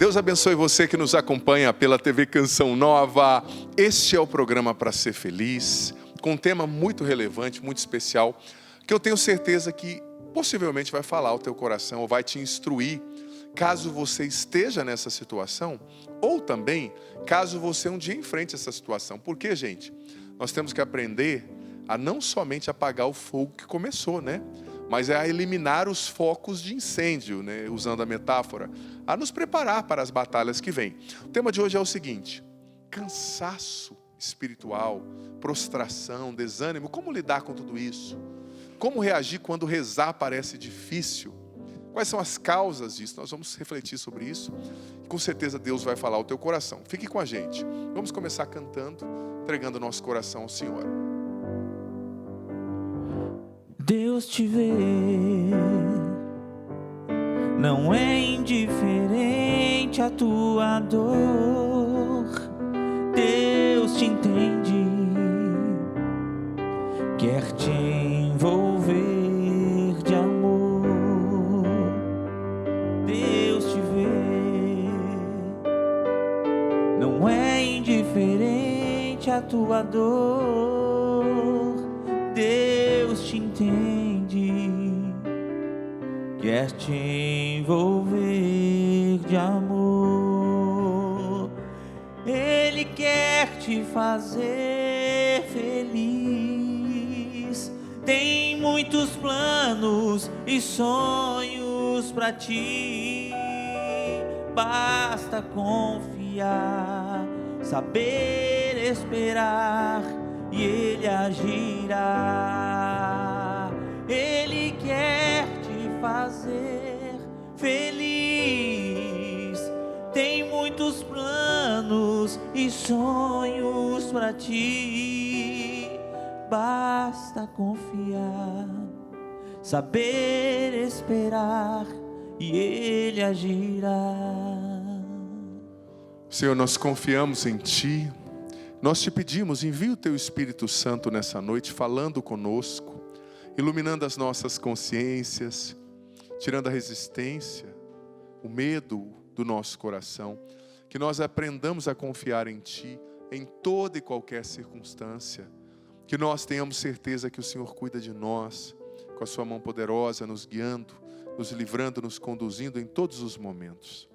Deus abençoe você que nos acompanha pela TV Canção Nova. Este é o programa Para Ser Feliz, com um tema muito relevante, muito especial, que eu tenho certeza que possivelmente vai falar ao teu coração ou vai te instruir, caso você esteja nessa situação, ou também caso você um dia enfrente essa situação. Porque, gente, nós temos que aprender a não somente apagar o fogo que começou, né? Mas é a eliminar os focos de incêndio, né? Usando a metáfora, a nos preparar para as batalhas que vêm. O tema de hoje é o seguinte: cansaço espiritual, prostração, desânimo. Como lidar com tudo isso? Como reagir quando rezar parece difícil? Quais são as causas disso? Nós vamos refletir sobre isso. Com certeza Deus vai falar ao teu coração. Fique com a gente. Vamos começar cantando, entregando o nosso coração ao Senhor. Deus te vê, não é indiferente a tua dor. Deus te entende, quer te envolver de amor. Deus te vê, não é indiferente a tua dor. Deus te entende, quer te envolver de amor. Ele quer te fazer feliz. Tem muitos planos e sonhos pra ti. Basta confiar, saber esperar, e Ele agirá. Ele quer te fazer feliz. Tem muitos planos e sonhos pra ti. Basta confiar, saber esperar, e Ele agirá. Senhor, nós confiamos em Ti. Nós te pedimos, envia o Teu Espírito Santo nessa noite, falando conosco, iluminando as nossas consciências, tirando a resistência, o medo do nosso coração, que nós aprendamos a confiar em Ti, em toda e qualquer circunstância, que nós tenhamos certeza que o Senhor cuida de nós, com a Sua mão poderosa, nos guiando, nos livrando, nos conduzindo em todos os momentos.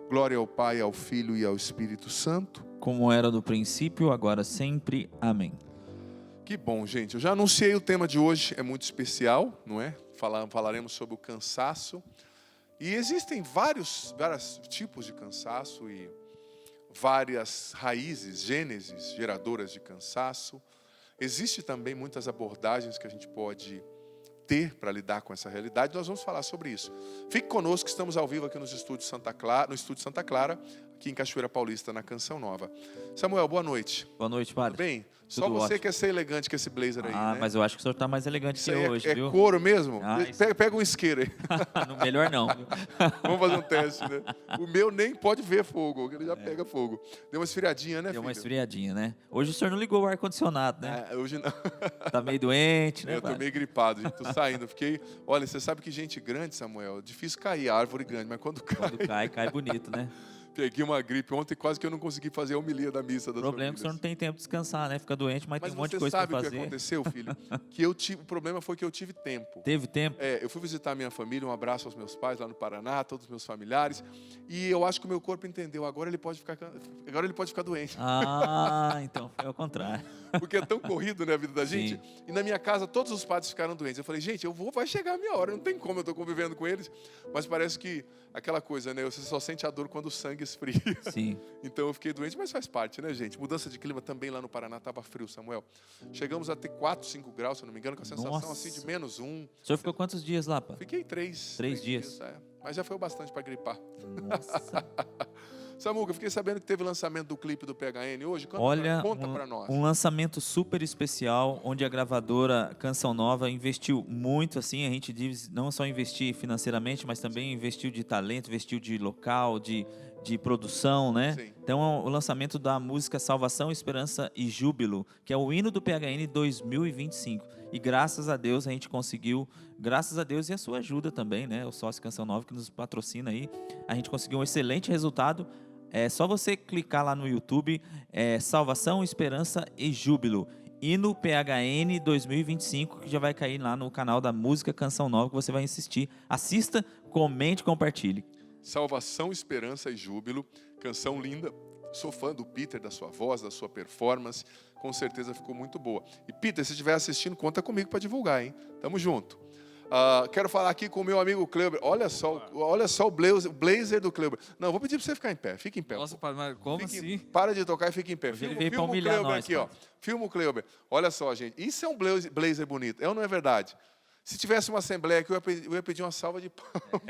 Glória ao Pai, ao Filho e ao Espírito Santo, como era no princípio, agora sempre. Amém. Que bom, gente. Eu já anunciei o tema de hoje, é muito especial, não é? Falaremos sobre o cansaço. E existem vários tipos de cansaço e várias raízes, gênesis, geradoras de cansaço. Existem também muitas abordagens que a gente pode ter para lidar com essa realidade. Nós vamos falar sobre isso. Fique conosco, estamos ao vivo aqui no Estúdio Santa Clara, aqui em Cachoeira Paulista, na Canção Nova. Samuel, boa noite. Boa noite, padre. Tudo bem? Só Tudo você ótimo. quer ser elegante com esse blazer aí, né? Mas eu acho que o senhor está mais elegante Isso que aí eu hoje, viu? É couro mesmo? Isso... Pega um isqueiro aí. No melhor não. Vamos fazer um teste, né? O meu nem pode ver fogo, ele já pega fogo. Deu uma esfriadinha, né, Deu uma filho? esfriadinha, né? Hoje o senhor não ligou o ar-condicionado, né? Hoje não. Tá meio doente, né? Eu tô meio gripado, gente. Tô saindo. Olha, você sabe que gente grande, Samuel, é difícil cair, a árvore grande, mas quando cai bonito, né? Peguei uma gripe ontem, quase que eu não consegui fazer a homilia da missa das O problema é que o senhor não tem tempo de descansar, né? Fica doente, mas tem um monte de coisa para fazer. Mas você sabe o que aconteceu, filho? O problema foi que eu tive tempo. Teve tempo? Eu fui visitar a minha família, um abraço aos meus pais lá no Paraná, todos os meus familiares, e eu acho que o meu corpo entendeu, agora ele pode ficar doente. Então foi ao contrário. Porque é tão corrido, né, a vida da gente. Sim. E na minha casa, todos os padres ficaram doentes. Eu falei, gente, vai chegar a minha hora, não tem como, eu estou convivendo com eles. Mas parece que aquela coisa, né, você só sente a dor quando o sangue esfria. Sim. Então eu fiquei doente, mas faz parte, né, gente? Mudança de clima também lá no Paraná, estava frio, Samuel. Chegamos a ter 4, 5 graus, se eu não me engano, com a sensação assim de -1. O senhor ficou quantos dias lá, pá? Fiquei 3 dias. Mas já foi o bastante para gripar. Nossa. Samuca, eu fiquei sabendo que teve lançamento do clipe do PHN hoje. Conta pra nós. Um lançamento super especial, onde a gravadora Canção Nova investiu muito, assim, a gente diz, não só investir financeiramente, mas também investiu de talento, investiu de local, de produção, né? Sim. Então, o lançamento da música Salvação, Esperança e Júbilo, que é o hino do PHN 2025. E graças a Deus a gente conseguiu, graças a Deus e a sua ajuda também, né? O Sócio Canção Nova que nos patrocina aí, a gente conseguiu um excelente resultado. É só você clicar lá no YouTube, Salvação, Esperança e Júbilo. Hino PHN 2025, que já vai cair lá no canal da Música Canção Nova, que você vai assistir. Assista, comente, compartilhe. Salvação, Esperança e Júbilo, canção linda. Sou fã do Peter, da sua voz, da sua performance. Com certeza ficou muito boa. E Peter, se estiver assistindo, conta comigo para divulgar, hein? Tamo junto. Quero falar aqui com o meu amigo Cleuber. Olha só o blazer do Cleuber. Não, vou pedir para você ficar em pé. Fica em pé. Nossa, padre, mas como assim? Para de tocar e fica em pé. Hoje ele veio pra Filma o humilhar Cleuber nós, aqui, ó. Filma o Cleuber. Olha só, gente. Isso é um blazer bonito. É ou não é verdade? Se tivesse uma assembleia aqui, eu ia pedir uma salva de palmas.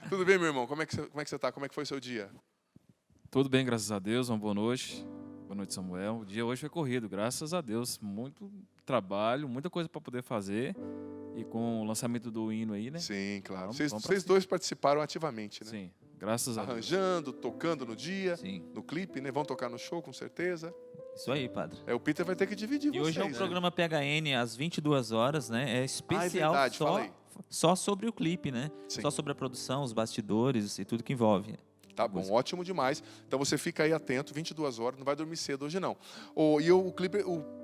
Tudo bem, meu irmão? Como é que você está? Como é que foi o seu dia? Tudo bem, graças a Deus. Uma boa noite. Boa noite, Samuel. O dia hoje foi corrido, graças a Deus. Muito trabalho, muita coisa para poder fazer. E com o lançamento do hino aí, né? Sim, claro. Vamos Vocês dois participaram ativamente, né? Sim, graças a Deus. Arranjando, tocando no dia, Sim. no clipe, né? Vão tocar no show, com certeza. Isso aí, padre. O Peter vai ter que dividir E vocês, hoje é um né? programa PHN às 22 horas, né? É especial verdade, fala aí. só sobre o clipe, né? Sim. Só sobre a produção, os bastidores e tudo que envolve. Tá bom, ótimo demais. Então você fica aí atento, 22 horas, não vai dormir cedo hoje não. O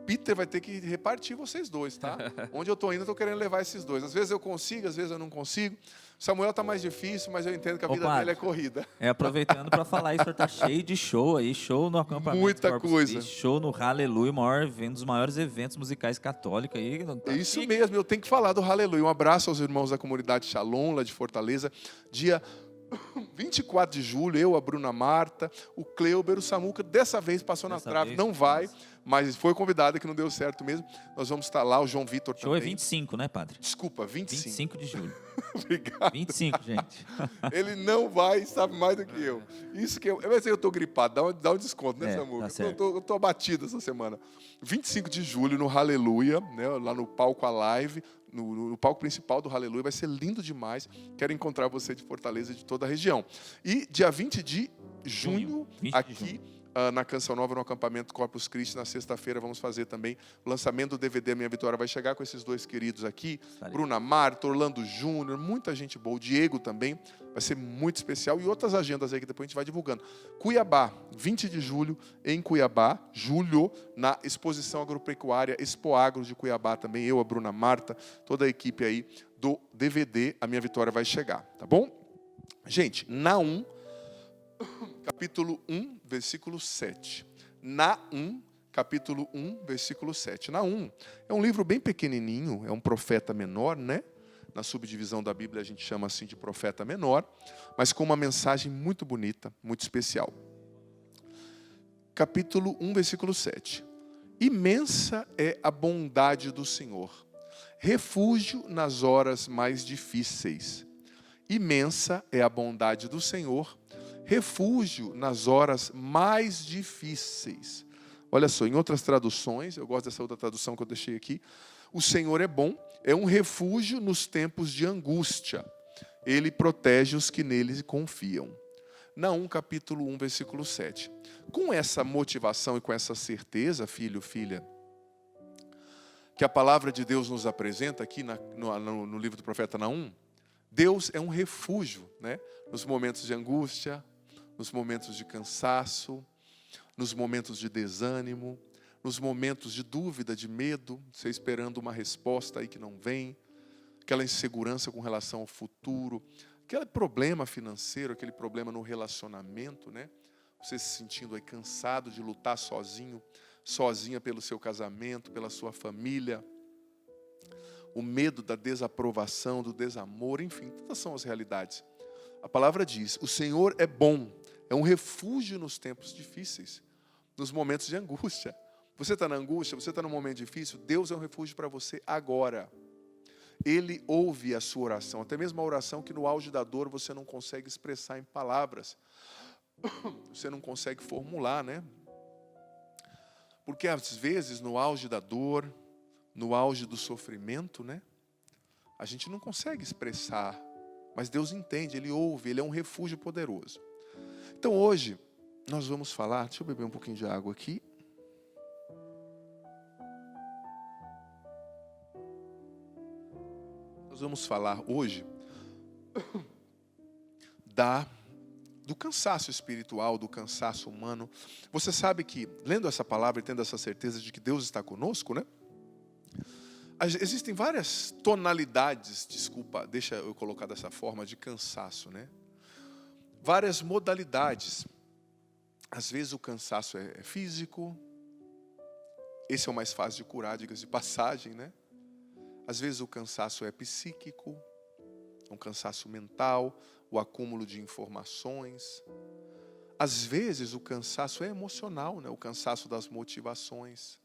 Peter vai ter que repartir vocês dois, tá? Onde eu tô indo, eu tô querendo levar esses dois. Às vezes eu consigo, às vezes eu não consigo. Samuel tá mais difícil, mas eu entendo que a vida padre, dele é corrida. Aproveitando para falar isso, tá cheio de show aí, show no acampamento Muita Corpus coisa. Christi, show no Hallelujah, um dos maiores eventos musicais católicos aí. Tá É isso chique. mesmo, eu tenho que falar do Aleluia. Um abraço aos irmãos da comunidade Shalom, lá de Fortaleza. Dia 24 de julho, eu, a Bruna Marta, o Cleuber, o Samuca, dessa vez passou na Dessa trave, vez, não vai, nossa. mas foi convidado que não deu certo mesmo. Nós vamos estar lá, o João Vitor Show é também. 25, né, padre? Desculpa, 25. 25 de julho. Obrigado. 25, gente. Ele não vai, sabe mais do que eu. Isso que eu tô gripado, dá um desconto, né, Samuca? tá certo. Eu tô abatido essa semana. 25 de julho, no Aleluia, né, lá no palco A Live, no palco principal do Aleluia, vai ser lindo demais. Quero encontrar você de Fortaleza e de toda a região. E dia 20 de junho, 20 de aqui junho. Na Canção Nova, no acampamento Corpus Christi, na sexta-feira, vamos fazer também o lançamento do DVD Minha Vitória. Vai chegar com esses dois queridos aqui, Estarei. Bruna Marta, Orlando Júnior, muita gente boa, o Diego também, vai ser muito especial, e outras agendas aí que depois a gente vai divulgando. Cuiabá, 20 de julho, em Cuiabá, julho, na exposição agropecuária Expo Agro de Cuiabá também, eu, a Bruna Marta, toda a equipe aí do DVD A Minha Vitória vai chegar, tá bom? Gente, Naum, capítulo 1, versículo 7. Naum, capítulo 1, versículo 7. Naum é um livro bem pequenininho, é um profeta menor, né? Na subdivisão da Bíblia a gente chama assim de profeta menor, mas com uma mensagem muito bonita, muito especial. Capítulo 1, versículo 7. Imensa é a bondade do Senhor, refúgio nas horas mais difíceis. Imensa é a bondade do Senhor, refúgio nas horas mais difíceis. Olha só, em outras traduções, eu gosto dessa outra tradução que eu deixei aqui, o Senhor é bom, é um refúgio nos tempos de angústia. Ele protege os que nele confiam. Naum, capítulo 1, versículo 7. Com essa motivação e com essa certeza, filho, filha, que a palavra de Deus nos apresenta aqui no livro do profeta Naum, Deus é um refúgio, né? Nos momentos de angústia, nos momentos de cansaço, nos momentos de desânimo, nos momentos de dúvida, de medo, você esperando uma resposta aí que não vem, aquela insegurança com relação ao futuro, aquele problema financeiro, aquele problema no relacionamento, né? Você se sentindo aí cansado de lutar sozinho, sozinha pelo seu casamento, pela sua família, o medo da desaprovação, do desamor, enfim, todas são as realidades. A palavra diz, o Senhor é bom, é um refúgio nos tempos difíceis, nos momentos de angústia. Você está na angústia, você está num momento difícil, Deus é um refúgio para você agora. Ele ouve a sua oração, até mesmo a oração que no auge da dor você não consegue expressar em palavras. Você não consegue formular, né? Porque às vezes no auge da dor, no auge do sofrimento, né? A gente não consegue expressar, mas Deus entende, Ele ouve, Ele é um refúgio poderoso. Então hoje nós vamos falar, deixa eu beber um pouquinho de água aqui. Nós vamos falar hoje do cansaço espiritual, do cansaço humano. Você sabe que, lendo essa palavra e tendo essa certeza de que Deus está conosco, né? Existem várias tonalidades, desculpa, deixa eu colocar dessa forma, de cansaço, né? Várias modalidades. Às vezes o cansaço é físico. Esse é o mais fácil de curar, diga-se de passagem, né? Às vezes o cansaço é psíquico, um cansaço mental, o acúmulo de informações. Às vezes o cansaço é emocional, né? O cansaço das motivações.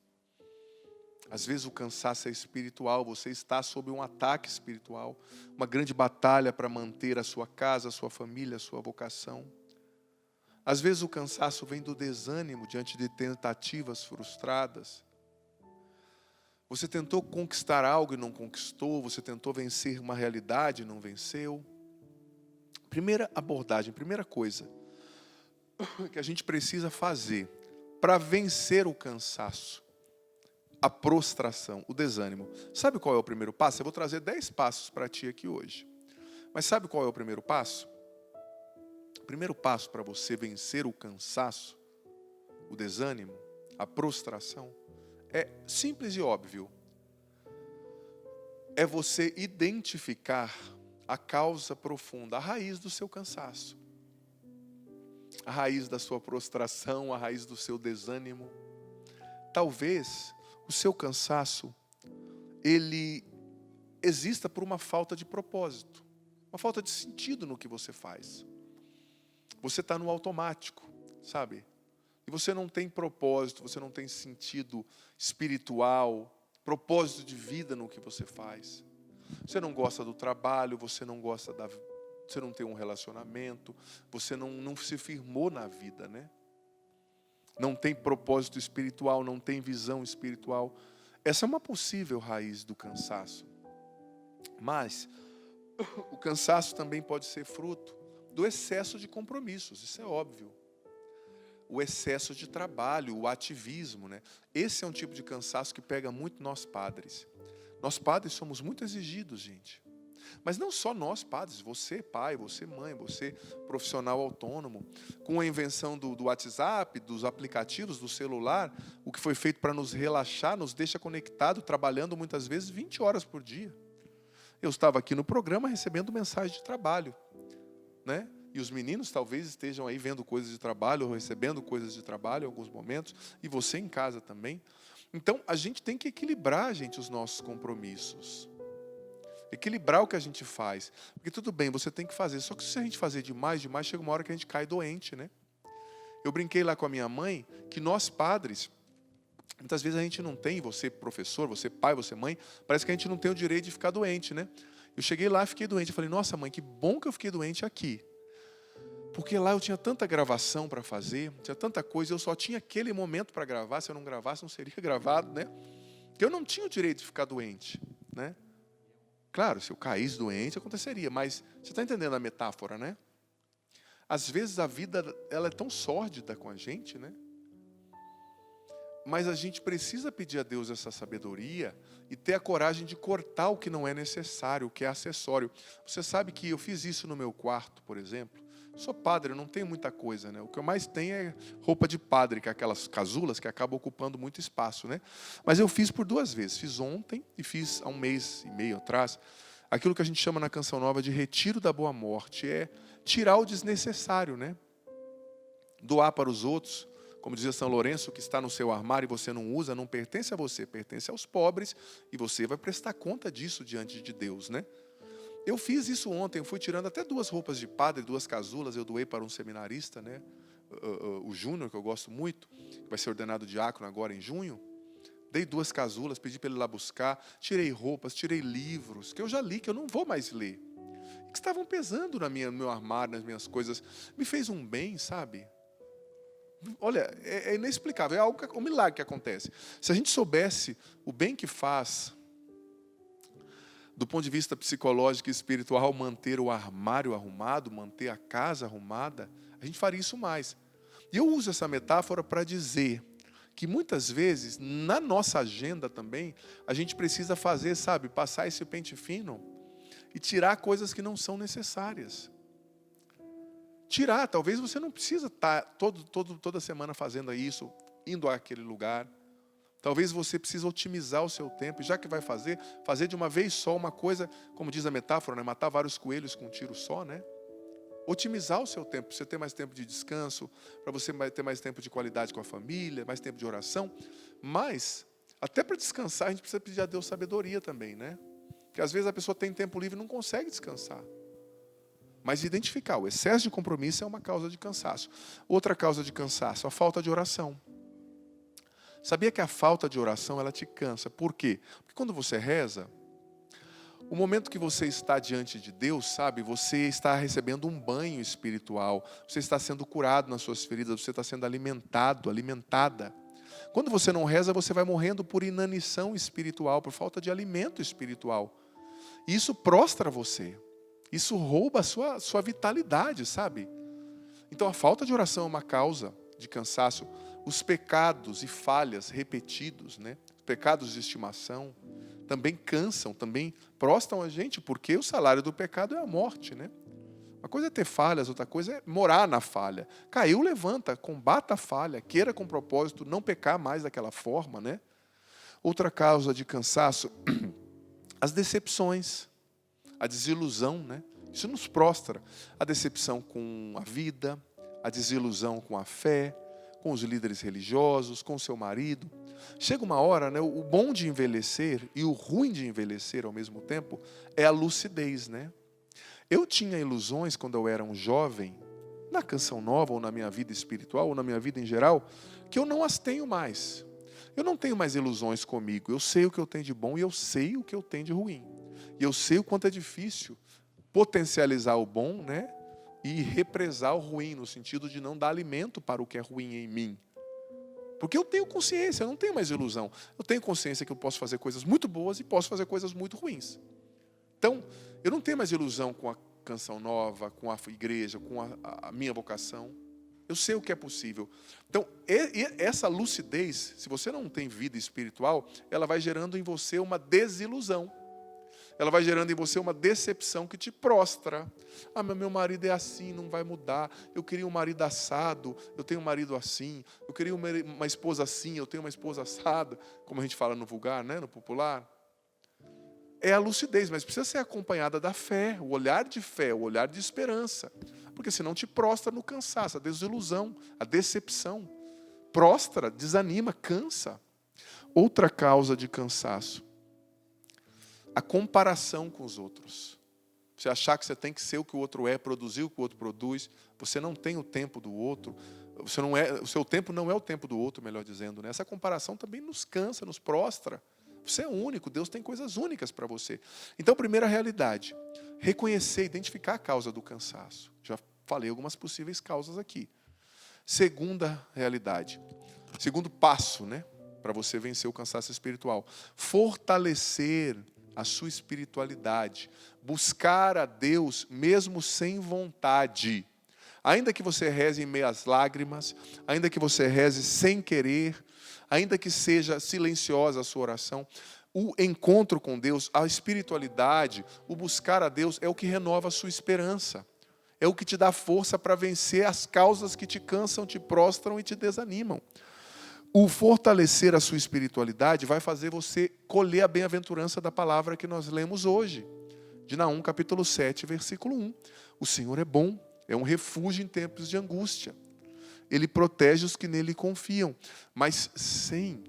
Às vezes o cansaço é espiritual, você está sob um ataque espiritual, uma grande batalha para manter a sua casa, a sua família, a sua vocação. Às vezes o cansaço vem do desânimo diante de tentativas frustradas. Você tentou conquistar algo e não conquistou, você tentou vencer uma realidade e não venceu. Primeira abordagem, primeira coisa que a gente precisa fazer para vencer o cansaço, a prostração, o desânimo. Sabe qual é o primeiro passo? Eu vou trazer 10 passos para ti aqui hoje. Mas sabe qual é o primeiro passo? O primeiro passo para você vencer o cansaço, o desânimo, a prostração, é simples e óbvio. É você identificar a causa profunda, a raiz do seu cansaço. A raiz da sua prostração, a raiz do seu desânimo. Talvez o seu cansaço, ele exista por uma falta de propósito, uma falta de sentido no que você faz. Você está no automático, sabe? E você não tem propósito, você não tem sentido espiritual, propósito de vida no que você faz. Você não gosta do trabalho, você não tem um relacionamento, você não se firmou na vida, né? Não tem propósito espiritual, não tem visão espiritual. Essa é uma possível raiz do cansaço. Mas o cansaço também pode ser fruto do excesso de compromissos, isso é óbvio. O excesso de trabalho, o ativismo, né? Esse é um tipo de cansaço que pega muito nós padres. Nós padres somos muito exigidos, gente. Mas não só nós padres, você pai, você mãe, você profissional autônomo. Com a invenção do WhatsApp, dos aplicativos, do celular, o que foi feito para nos relaxar, nos deixa conectado, trabalhando muitas vezes 20 horas por dia. Eu estava aqui no programa recebendo mensagem de trabalho, né? E os meninos talvez estejam aí vendo coisas de trabalho, ou recebendo coisas de trabalho em alguns momentos, e você em casa também. Então, a gente tem que equilibrar, gente, os nossos compromissos. Equilibrar o que a gente faz. Porque tudo bem, você tem que fazer. Só que se a gente fazer demais, chega uma hora que a gente cai doente, né? Eu brinquei lá com a minha mãe, que nós padres, muitas vezes a gente não tem, você professor, você pai, você mãe, parece que a gente não tem o direito de ficar doente, né? Eu cheguei lá e fiquei doente. Eu falei, nossa mãe, que bom que eu fiquei doente aqui. Porque lá eu tinha tanta gravação para fazer, tinha tanta coisa, eu só tinha aquele momento para gravar, se eu não gravasse não seria gravado, né? Que eu não tinha o direito de ficar doente, né? Claro, se eu caísse doente aconteceria, mas você está entendendo a metáfora, né? Às vezes a vida ela é tão sórdida com a gente, né? Mas a gente precisa pedir a Deus essa sabedoria e ter a coragem de cortar o que não é necessário, o que é acessório. Você sabe que eu fiz isso no meu quarto, por exemplo. Sou padre, eu não tenho muita coisa, né? O que eu mais tenho é roupa de padre, que é aquelas casulas que acabam ocupando muito espaço, né? Mas eu fiz por 2 vezes. Fiz ontem e fiz há 1 mês e meio atrás. Aquilo que a gente chama na Canção Nova de retiro da boa morte. É tirar o desnecessário, né? Doar para os outros. Como dizia São Lourenço, o que está no seu armário e você não usa, não pertence a você, pertence aos pobres. E você vai prestar conta disso diante de Deus, né? Eu fiz isso ontem, eu fui tirando até 2 roupas de padre, 2 casulas, eu doei para um seminarista, né? O Júnior, que eu gosto muito, que vai ser ordenado diácono agora em junho. Dei 2 casulas, pedi para ele ir lá buscar, tirei roupas, tirei livros, que eu já li, que eu não vou mais ler. Que estavam pesando no meu armário, nas minhas coisas. Me fez um bem, sabe? Olha, é inexplicável, é um milagre que acontece. Se a gente soubesse o bem que faz, do ponto de vista psicológico e espiritual, manter o armário arrumado, manter a casa arrumada, a gente faria isso mais. E eu uso essa metáfora para dizer que muitas vezes, na nossa agenda também, a gente precisa fazer, sabe, passar esse pente fino e tirar coisas que não são necessárias. Tirar, talvez você não precisa estar toda semana fazendo isso, indo àquele lugar. Talvez você precise otimizar o seu tempo, e já que vai fazer de uma vez só uma coisa, como diz a metáfora, né? Matar vários coelhos com um tiro só, né? Otimizar o seu tempo, para você ter mais tempo de descanso, para você ter mais tempo de qualidade com a família, mais tempo de oração. Mas, até para descansar, a gente precisa pedir a Deus sabedoria também, né? Porque às vezes a pessoa tem tempo livre e não consegue descansar. Mas identificar, o excesso de compromisso é uma causa de cansaço. Outra causa de cansaço, a falta de oração. Sabia que a falta de oração, ela te cansa. Por quê? Porque quando você reza, o momento que você está diante de Deus, sabe, você está recebendo um banho espiritual, você está sendo curado nas suas feridas, você está sendo alimentada. Quando você não reza, você vai morrendo por inanição espiritual, por falta de alimento espiritual. E isso prostra você. Isso rouba a sua vitalidade, sabe? Então a falta de oração é uma causa de cansaço. Os pecados e falhas repetidos, né? Pecados de estimação, também cansam, também prostram a gente, porque o salário do pecado é a morte, né? Uma coisa é ter falhas, outra coisa é morar na falha. Caiu, levanta, combata a falha, queira com propósito não pecar mais daquela forma, né? Outra causa de cansaço, as decepções, a desilusão, né? Isso nos prostra. A decepção com a vida, a desilusão com a fé, com os líderes religiosos, com o seu marido. Chega uma hora, né, o bom de envelhecer e o ruim de envelhecer ao mesmo tempo é a lucidez, né? Eu tinha ilusões quando eu era um jovem, na Canção Nova, ou na minha vida espiritual, ou na minha vida em geral, que eu não as tenho mais. Eu não tenho mais ilusões comigo. Eu sei o que eu tenho de bom e eu sei o que eu tenho de ruim. E eu sei o quanto é difícil potencializar o bom, né? E represar o ruim, no sentido de não dar alimento para o que é ruim em mim. Porque eu tenho consciência, eu não tenho mais ilusão. Eu tenho consciência que eu posso fazer coisas muito boas e posso fazer coisas muito ruins. Então, eu não tenho mais ilusão com a Canção Nova, com a igreja, com a minha vocação. Eu sei o que é possível. Então, essa lucidez, se você não tem vida espiritual, ela vai gerando em você uma desilusão. Ela vai gerando em você uma decepção que te prostra. Ah, meu marido é assim, não vai mudar. Eu queria um marido assado, eu tenho um marido assim. Eu queria uma esposa assim, eu tenho uma esposa assada. Como a gente fala no vulgar, né, no popular. É a lucidez, mas precisa ser acompanhada da fé, o olhar de fé, o olhar de esperança. Porque senão te prostra no cansaço, a desilusão, a decepção. Prostra, desanima, cansa. Outra causa de cansaço, a comparação com os outros. Você achar que você tem que ser o que o outro é, produzir o que o outro produz. Você não tem o tempo do outro. O seu tempo não é o tempo do outro, melhor dizendo, né? Essa comparação também nos cansa, nos prostra. Você é único, Deus tem coisas únicas para você. Então, primeira realidade, reconhecer, identificar a causa do cansaço. Já falei algumas possíveis causas aqui. Segunda realidade, segundo passo, né, para você vencer o cansaço espiritual. Fortalecer a sua espiritualidade. Buscar a Deus mesmo sem vontade. Ainda que você reze em meio às lágrimas, ainda que você reze sem querer, ainda que seja silenciosa a sua oração, o encontro com Deus, a espiritualidade, o buscar a Deus é o que renova a sua esperança. É o que te dá força para vencer as causas que te cansam, te prostram e te desanimam. O fortalecer a sua espiritualidade vai fazer você colher a bem-aventurança da palavra que nós lemos hoje. De Naum, capítulo 7, versículo 1. O Senhor é bom, é um refúgio em tempos de angústia. Ele protege os que nele confiam. Mas sem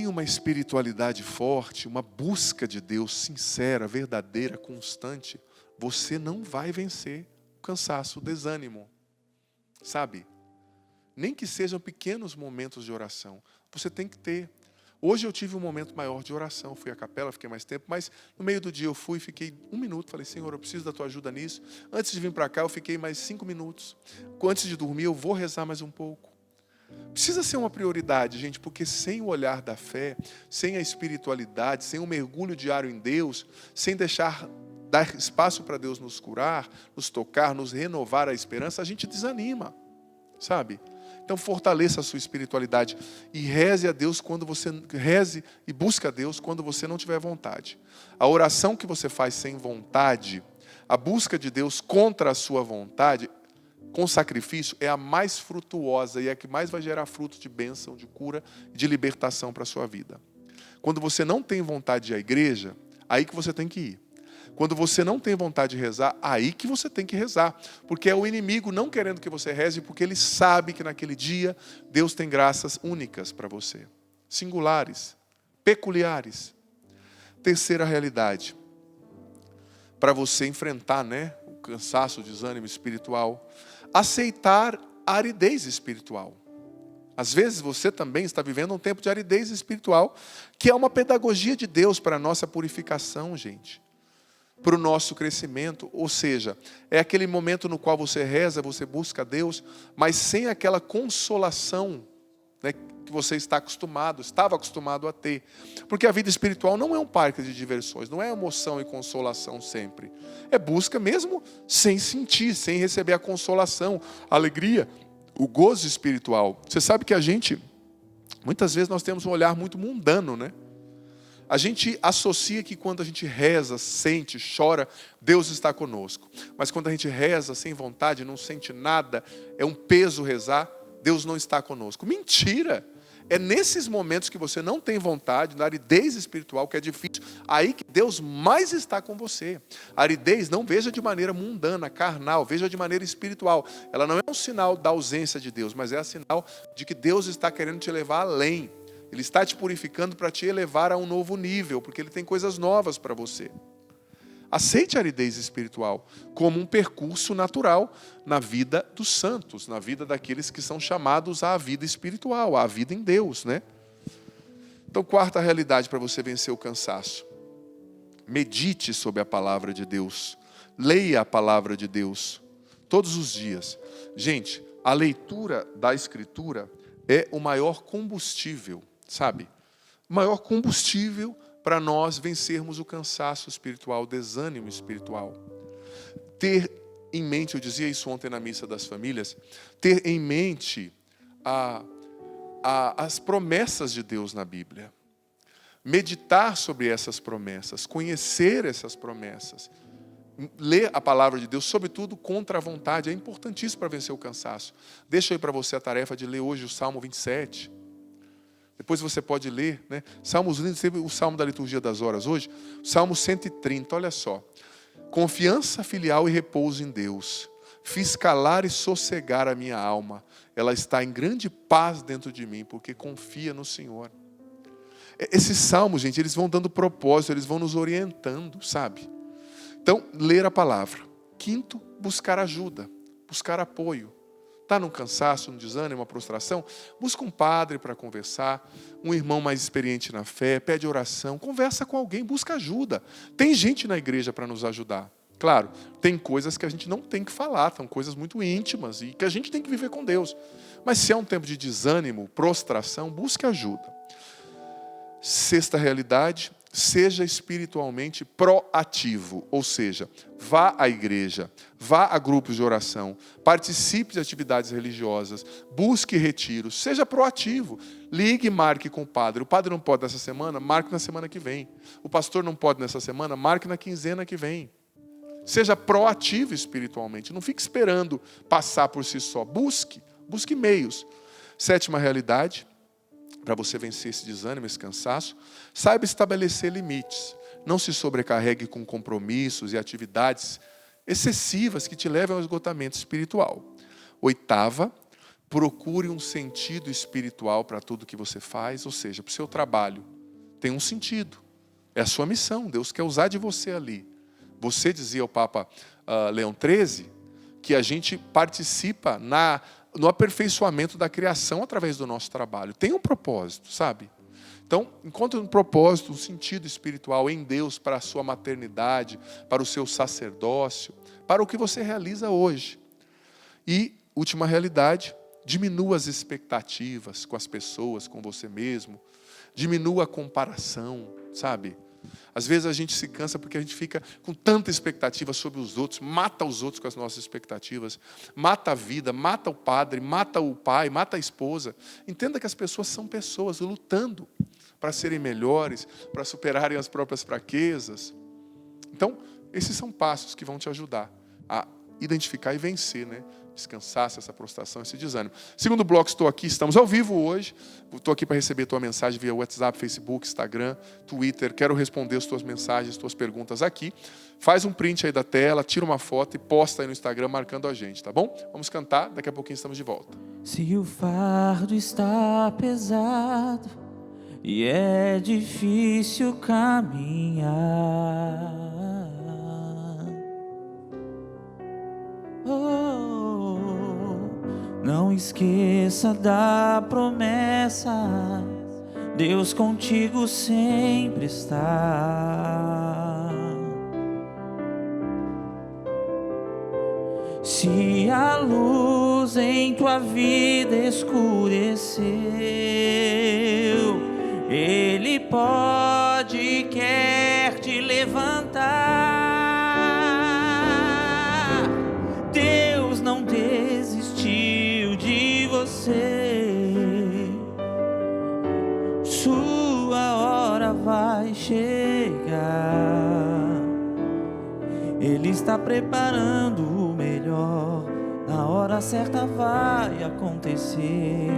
uma espiritualidade forte, uma busca de Deus sincera, verdadeira, constante, você não vai vencer o cansaço, o desânimo. Sabe? Nem que sejam pequenos momentos de oração. Você tem que ter. Hoje eu tive um momento maior de oração. Fui à capela, fiquei mais tempo. Mas no meio do dia eu fui, fiquei 1 minuto. Falei, Senhor, eu preciso da tua ajuda nisso. Antes de vir para cá, eu fiquei mais 5 minutos. Antes de dormir, eu vou rezar mais um pouco. Precisa ser uma prioridade, gente. Porque sem o olhar da fé, sem a espiritualidade, sem um mergulho diário em Deus, sem dar espaço para Deus nos curar, nos tocar, nos renovar a esperança, a gente desanima. Sabe? Então fortaleça a sua espiritualidade e reze a Deus quando você reze e busque a Deus quando você não tiver vontade. A oração que você faz sem vontade, a busca de Deus contra a sua vontade, com sacrifício, é a mais frutuosa e é a que mais vai gerar frutos de bênção, de cura e de libertação para a sua vida. Quando você não tem vontade de ir à igreja, aí que você tem que ir. Quando você não tem vontade de rezar, aí que você tem que rezar. Porque é o inimigo não querendo que você reze, porque ele sabe que naquele dia Deus tem graças únicas para você. Singulares, peculiares. Terceira realidade. Para você enfrentar, o cansaço, o desânimo espiritual. Aceitar a aridez espiritual. Às vezes você também está vivendo um tempo de aridez espiritual, que é uma pedagogia de Deus para a nossa purificação, gente. Para o nosso crescimento, ou seja, é aquele momento no qual você reza, você busca a Deus, mas sem aquela consolação, que você estava acostumado a ter. Porque a vida espiritual não é um parque de diversões, não é emoção e consolação sempre. É busca mesmo sem sentir, sem receber a consolação, a alegria, o gozo espiritual. Você sabe que muitas vezes nós temos um olhar muito mundano, A gente associa que quando a gente reza, sente, chora, Deus está conosco. Mas quando a gente reza sem vontade, não sente nada, é um peso rezar, Deus não está conosco. Mentira! É nesses momentos que você não tem vontade, na aridez espiritual, que é difícil, aí que Deus mais está com você. A aridez não veja de maneira mundana, carnal, veja de maneira espiritual. Ela não é um sinal da ausência de Deus, mas é um sinal de que Deus está querendo te levar além. Ele está te purificando para te elevar a um novo nível, porque Ele tem coisas novas para você. Aceite a aridez espiritual como um percurso natural na vida dos santos, na vida daqueles que são chamados à vida espiritual, à vida em Deus, Então, quarta realidade para você vencer o cansaço. Medite sobre a palavra de Deus. Leia a palavra de Deus todos os dias. Gente, a leitura da Escritura é o maior combustível, sabe? O maior combustível para nós vencermos o cansaço espiritual, o desânimo espiritual. Ter em mente, eu dizia isso ontem na missa das famílias, ter em mente as promessas de Deus na Bíblia. Meditar sobre essas promessas, conhecer essas promessas. Ler a palavra de Deus, sobretudo contra a vontade, é importantíssimo para vencer o cansaço. Deixa aí para você a tarefa de ler hoje o Salmo 27. Depois você pode ler, Salmos lindos, teve o Salmo da Liturgia das Horas hoje, Salmo 130, olha só. Confiança filial e repouso em Deus. Fiz calar e sossegar a minha alma. Ela está em grande paz dentro de mim, porque confia no Senhor. Esses salmos, gente, eles vão dando propósito, eles vão nos orientando, sabe? Então, ler a palavra. Quinto, buscar ajuda, buscar apoio. Está num cansaço, num desânimo, uma prostração? Busca um padre para conversar, um irmão mais experiente na fé, pede oração, conversa com alguém, busca ajuda. Tem gente na igreja para nos ajudar. Claro, tem coisas que a gente não tem que falar, são coisas muito íntimas e que a gente tem que viver com Deus. Mas se é um tempo de desânimo, prostração, busque ajuda. Sexta realidade, seja espiritualmente proativo, ou seja, vá à igreja, vá a grupos de oração, participe de atividades religiosas, busque retiros, seja proativo, ligue e marque com o padre. O padre não pode nessa semana, marque na semana que vem. O pastor não pode nessa semana, marque na quinzena que vem. Seja proativo espiritualmente, não fique esperando passar por si só, busque meios. Sétima realidade, para você vencer esse desânimo, esse cansaço, saiba estabelecer limites. Não se sobrecarregue com compromissos e atividades excessivas que te levem ao esgotamento espiritual. Oitava, procure um sentido espiritual para tudo que você faz, ou seja, para o seu trabalho. Tem um sentido. É a sua missão. Deus quer usar de você ali. Você dizia ao Papa Leão XIII que a gente participa no aperfeiçoamento da criação através do nosso trabalho. Tem um propósito, sabe? Então, encontre um propósito, um sentido espiritual em Deus para a sua maternidade, para o seu sacerdócio, para o que você realiza hoje. E, última realidade, diminua as expectativas com as pessoas, com você mesmo. Diminua a comparação, sabe? Às vezes a gente se cansa porque a gente fica com tanta expectativa sobre os outros, mata os outros com as nossas expectativas, mata a vida, mata o padre, mata o pai, mata a esposa. Entenda que as pessoas são pessoas lutando para serem melhores, para superarem as próprias fraquezas. Então, esses são passos que vão te ajudar a identificar e vencer, né? Descansar essa prostração, esse desânimo. Segundo bloco, estamos ao vivo hoje. Estou aqui para receber tua mensagem via WhatsApp, Facebook, Instagram, Twitter. Quero responder as tuas mensagens, as tuas perguntas aqui. Faz um print aí da tela, tira uma foto e posta aí no Instagram marcando a gente, tá bom? Vamos cantar, daqui a pouquinho estamos de volta. Se o fardo está pesado e é difícil caminhar, não esqueça da promessa, Deus contigo sempre está. Se a luz em tua vida escureceu, Ele pode e quer te levantar. Deus não desistiu de você, sua hora vai chegar. Ele está preparando o melhor, na hora certa vai acontecer.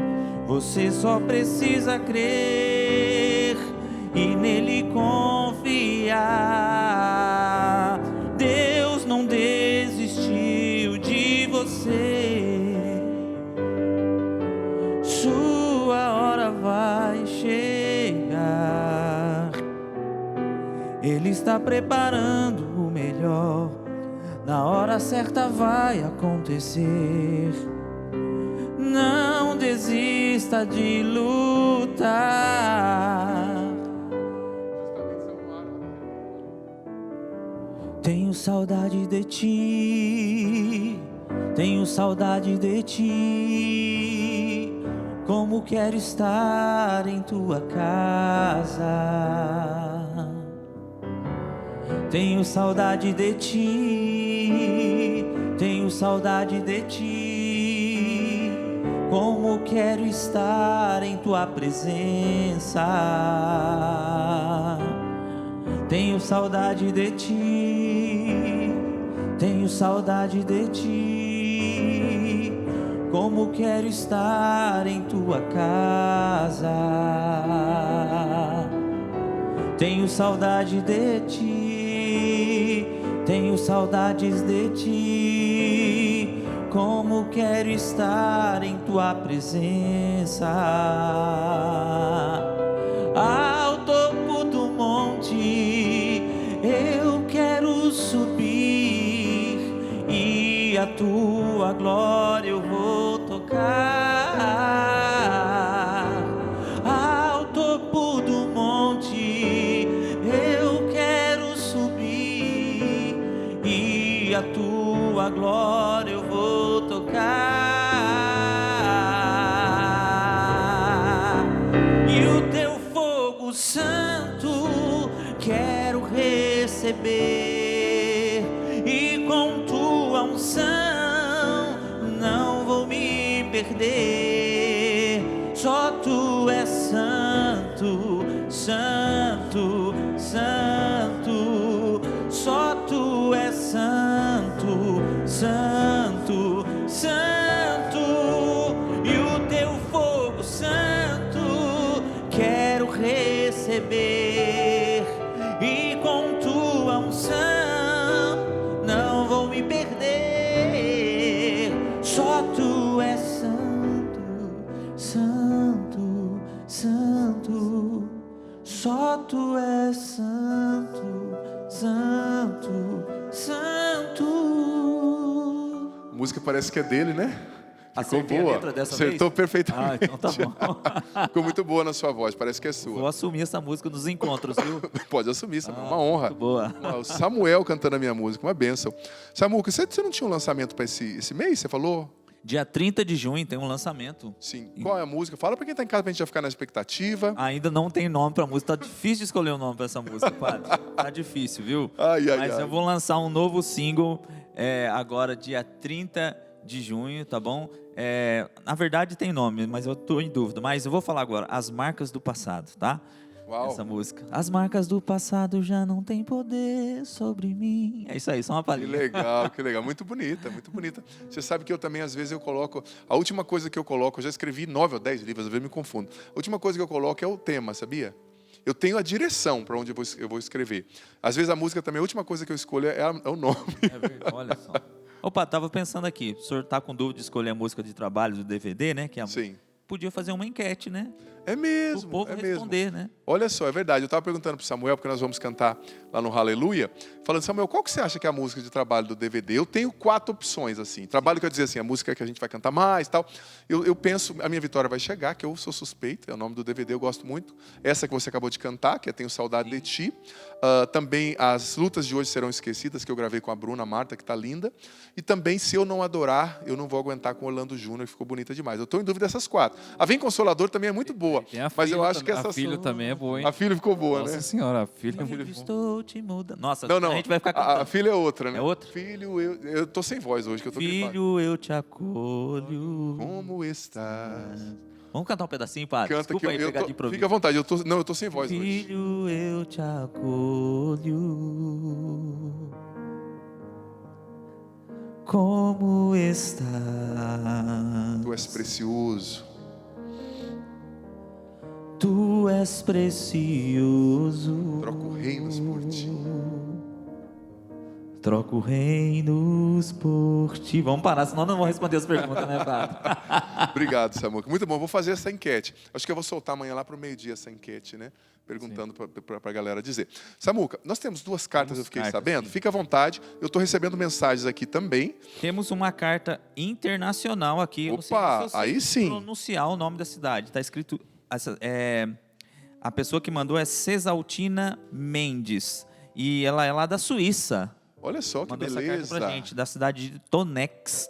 Você só precisa crer e nele confiar. Deus não desistiu de você, sua hora vai chegar. Ele está preparando o melhor, na hora certa vai acontecer. Não desista de lutar. Tenho saudade de ti, tenho saudade de ti. Como quero estar em tua casa. Tenho saudade de ti, tenho saudade de ti. Como quero estar em tua presença. Tenho saudade de ti, tenho saudade de ti. Como quero estar em tua casa. Tenho saudade de ti, tenho saudades de ti. Como quero estar em tua presença. Ao topo do monte eu quero subir e a tua glória eu vou tocar. Ao topo do monte eu quero subir e a tua glória eu vou tocar. E o teu fogo santo quero receber, e com tua unção não vou me perder. Só tu és santo, santo, santo. Só tu és santo, santo, santo. E o teu fogo santo quero receber, e com tua unção não vou me perder. Só tu és santo, santo, santo. Só tu és santo, santo, santo. A música parece que é dele, né? Ficou Acertei boa. a letra dessa Acertou vez? perfeitamente. Então tá bom. Ficou muito boa na sua voz, parece que é sua. Vou assumir essa música nos encontros, viu? Pode assumir, Samuel, uma honra. Muito boa. O Samuel cantando a minha música, uma bênção. Samuel, você não tinha um lançamento para esse mês, você falou? Dia 30 de junho tem um lançamento. Sim. Qual é a música? Fala pra quem tá em casa pra gente já ficar na expectativa. Ainda não tem nome pra música. Tá difícil de escolher um nome pra essa música, padre. Tá difícil, viu? Ai, ai, Mas ai. eu vou lançar um novo single agora, dia 30 de junho, tá bom? Na verdade tem nome, mas eu tô em dúvida. Mas eu vou falar agora. As Marcas do Passado, tá? Uau. Essa música. As marcas do passado já não têm poder sobre mim. É isso aí, só uma Que palhinha. legal, que legal. Muito bonita, muito bonita. Você sabe que eu também, às vezes, eu coloco... A última coisa que eu coloco, eu já escrevi 9 ou 10 livros, às vezes eu me confundo. A última coisa que eu coloco é o tema, sabia? Eu tenho a direção para onde eu vou escrever. Às vezes a música também, a última coisa que eu escolho é o nome. É verdade, olha só. Opa, tava pensando aqui. O senhor tá com dúvida de escolher a música de trabalho do DVD, né? Que Sim. podia fazer uma enquete, né? É mesmo, O povo é mesmo. responder, né? Olha só, é verdade. Eu estava perguntando para o Samuel, porque nós vamos cantar lá no Aleluia, falando, Samuel, qual que você acha que é a música de trabalho do DVD? Eu tenho 4 opções, assim. Trabalho, quer dizer assim, a música que a gente vai cantar mais e tal. Eu penso, a minha vitória vai chegar, que eu sou suspeito, é o nome do DVD, eu gosto muito. Essa que você acabou de cantar, que é Tenho Saudade de Ti. Também As Lutas de Hoje Serão Esquecidas, que eu gravei com a Bruna Marta, que está linda. E também Se Eu Não Adorar, Eu Não Vou Aguentar, com Orlando Júnior, que ficou bonita demais. Eu estou em dúvida dessas 4. A Vem Consolador também é muito boa. Tem a Mas eu filha acho que também. essa... A filha também é boa, hein? A filha ficou boa, Nossa né? senhora, a filha é Filho, muito boa. estou te mudando. Nossa, Não. a gente vai ficar A cantando. filha é outra, né? É outra? Filho, eu tô sem voz hoje, que eu tô gripado. Filho, eu te acolho. Como estás? Vamos cantar um pedacinho, padre? Canta Desculpa que aí pegar de improviso. fica à vontade, eu tô sem voz hoje. Filho, eu te acolho. Como estás? Tu és precioso. Tu és precioso. Troco reinos por ti. Troco reinos por ti. Vamos parar, senão não vou responder as perguntas, né, padre? Obrigado, Samuca. Muito bom, vou fazer essa enquete. Acho que eu vou soltar amanhã lá pro meio-dia essa enquete, né? Perguntando para a galera dizer. Samuca, nós temos 2 cartas, eu fiquei sabendo. sim. Fica à vontade, eu estou recebendo mensagens aqui também. Temos uma carta internacional aqui. Eu não sei Opa, se eu sei aí sim. pronunciar o nome da cidade. Está escrito... a pessoa que mandou é Cesaltina Mendes. E ela é lá da Suíça. Olha só que Mandou beleza. essa carta pra gente, da cidade de Tonex,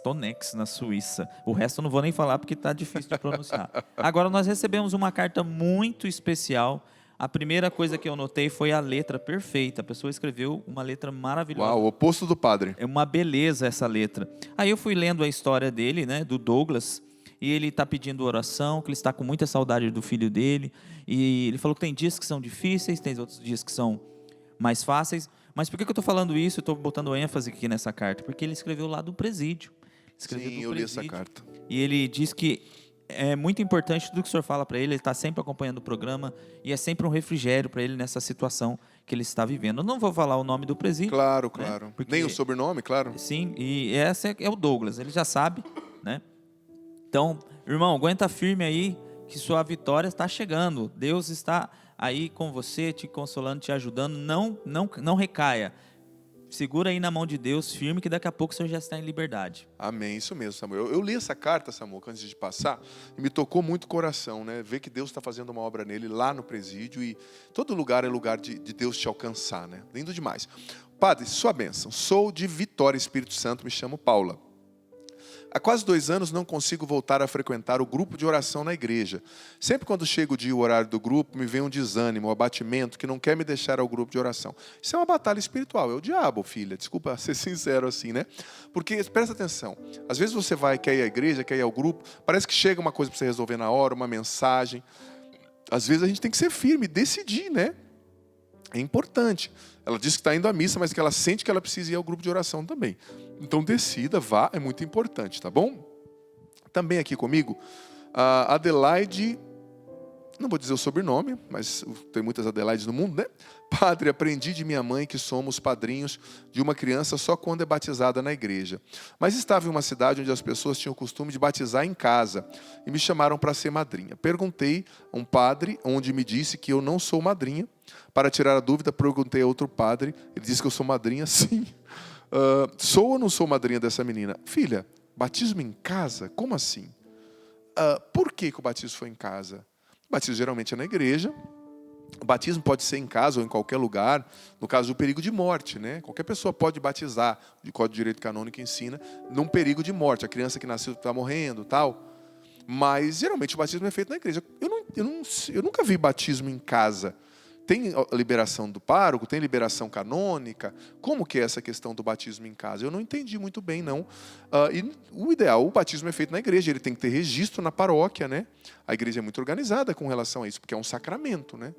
na Suíça. O resto eu não vou nem falar porque tá difícil de pronunciar. Agora nós recebemos uma carta muito especial. A primeira coisa que eu notei foi a letra perfeita. A pessoa escreveu uma letra maravilhosa. Uau, o oposto do padre. É uma beleza essa letra. Aí eu fui lendo a história dele, né, do Douglas, e ele está pedindo oração, que ele está com muita saudade do filho dele. E ele falou que tem dias que são difíceis, tem outros dias que são mais fáceis. Mas por que eu estou falando isso? Eu estou botando ênfase aqui nessa carta. Porque ele escreveu lá do presídio. Escreveu Sim, do eu li essa presídio. carta. E ele diz que é muito importante tudo que o senhor fala para ele está sempre acompanhando o programa e é sempre um refrigério para ele nessa situação que ele está vivendo. Eu não vou falar o nome do presídio. Claro, né? claro. Porque- Nem o sobrenome, claro. Sim, e essa é o Douglas, ele já sabe, né? Então, irmão, aguenta firme aí que sua vitória está chegando. Deus está aí com você, te consolando, te ajudando. Não recaia. Segura aí na mão de Deus, firme, que daqui a pouco o senhor já está em liberdade. Amém, isso mesmo, Samuel. Eu li essa carta, Samuca, antes de passar, e me tocou muito o coração, né? Ver que Deus está fazendo uma obra nele lá no presídio, e todo lugar é lugar de Deus te alcançar, né? Lindo demais. Padre, sua bênção. Sou de Vitória, Espírito Santo, me chamo Paula. Há quase 2 anos não consigo voltar a frequentar o grupo de oração na igreja. Sempre quando chega o dia e o horário do grupo, me vem um desânimo, um abatimento que não quer me deixar ao grupo de oração. Isso é uma batalha espiritual, é o diabo, filha. Desculpa ser sincero assim, né? Porque, presta atenção, às vezes você quer ir à igreja, quer ir ao grupo, parece que chega uma coisa para você resolver na hora, uma mensagem. Às vezes a gente tem que ser firme, decidir, né? É importante. Ela disse que está indo à missa, mas que ela sente que ela precisa ir ao grupo de oração também. Então decida, vá, é muito importante, tá bom? Também aqui comigo, a Adelaide, não vou dizer o sobrenome, mas tem muitas Adelaides no mundo, né? Padre, aprendi de minha mãe que somos padrinhos de uma criança só quando é batizada na igreja. Mas estava em uma cidade onde as pessoas tinham o costume de batizar em casa e me chamaram para ser madrinha. Perguntei a um padre, onde me disse que eu não sou madrinha. Para tirar a dúvida, perguntei a outro padre, ele disse que eu sou madrinha, sim. Sou ou não sou madrinha dessa menina? Filha, batismo em casa? Como assim? Por que o batismo foi em casa? O batismo geralmente é na igreja, O batismo pode ser em casa ou em qualquer lugar, no caso do perigo de morte, né? Qualquer pessoa pode batizar, o Código de Direito Canônico ensina, num perigo de morte. A criança que nasceu está morrendo, tal. Mas geralmente o batismo é feito na igreja. Eu nunca vi batismo em casa. Tem liberação do pároco, tem liberação canônica. Como que é essa questão do batismo em casa? Eu não entendi muito bem, não. E o ideal, o batismo é feito na igreja, ele tem que ter registro na paróquia, né? A igreja é muito organizada com relação a isso, porque é um sacramento, né?